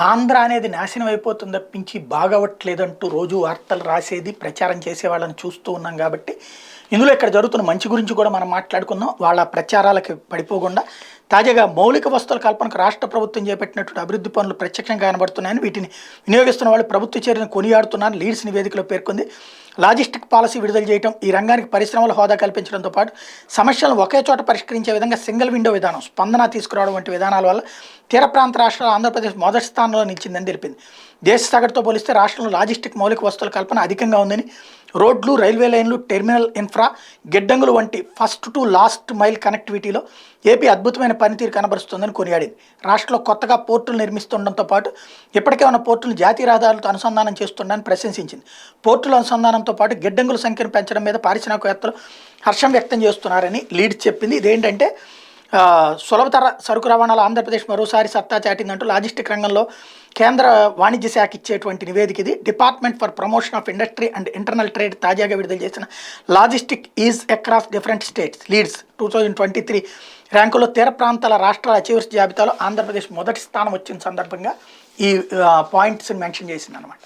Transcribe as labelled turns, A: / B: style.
A: ఆంధ్ర అనేది నాశనం అయిపోతుంది తప్పించి బాగవట్లేదంటూ రోజు వార్తలు రాసేది ప్రచారం చేసే వాళ్ళని చూస్తూ ఉన్నాం కాబట్టి ఇందులో ఇక్కడ జరుగుతున్న మంచి గురించి కూడా మనం మాట్లాడుకుందాం. వాళ్ళ ప్రచారాలకి పడిపోకుండా తాజాగా మౌలిక వస్తువుల కల్పనకు రాష్ట్ర ప్రభుత్వం చేపట్టినటువంటి అభివృద్ధి పనులు ప్రత్యక్షంగా కనబడుతున్నాయని, వీటిని వినియోగిస్తున్న వాళ్ళు ప్రభుత్వ చర్యను కొనియాడుతున్నారని లీడ్స్ నివేదికలో పేర్కొంది. లాజిస్టిక్ పాలసీ విడుదల చేయడం, ఈ రంగానికి పరిశ్రమల హోదా కల్పించడంతో పాటు సమస్యలను ఒకే చోట పరిష్కరించే విధంగా సింగిల్ విండో విధానం, స్పందన తీసుకురావడం వంటి విధానాల వల్ల తీర ప్రాంత రాష్ట్రాలు ఆంధ్రప్రదేశ్ మొదటి స్థానంలో నిలిచిందని తెలిపింది. దేశ సగటుతో పోలిస్తే రాష్ట్రంలో లాజిస్టిక్ మౌలిక వస్తువుల కల్పన అధికంగా ఉందని, రోడ్లు, రైల్వే లైన్లు, టెర్మినల్ ఇన్ఫ్రా, గిడ్డంగులు వంటి ఫస్ట్ టు లాస్ట్ మైల్ కనెక్టివిటీలో ఏపీ అద్భుతమైన పనితీరు కనబరుస్తుందని కొనియాడింది. రాష్ట్రంలో కొత్తగా పోర్టులు నిర్మిస్తుండడంతో పాటు ఇప్పటికే ఉన్న పోర్టులను జాతీయ రహదారులతో అనుసంధానం చేస్తుండని ప్రశంసించింది. పోర్టుల అనుసంధానంతో పాటు గిడ్డంగుల సంఖ్యను పెంచడం మీద పారిశ్రామికవేత్తలు హర్షం వ్యక్తం చేస్తున్నారని లీడ్ చెప్పింది. ఇదేంటంటే సులభతర సరుకు రవాణాలో ఆంధ్రప్రదేశ్ మరోసారి సత్తా చాటిందంటూ లాజిస్టిక్ రంగంలో కేంద్ర వాణిజ్య శాఖ ఇచ్చేటువంటి నివేదిక ఇది. Department for promotion of industry and internal trade తాజాగా విడుదల చేసిన logistic is across different states leads 2023 ర్యాంకులో తీర ప్రాంతాల రాష్ట్రాల అచీవర్స్ జాబితాలో ఆంధ్రప్రదేశ్ మొదటి స్థానం వచ్చిన సందర్భంగా ఈ పాయింట్స్ని మెన్షన్ చేసింది అనమాట.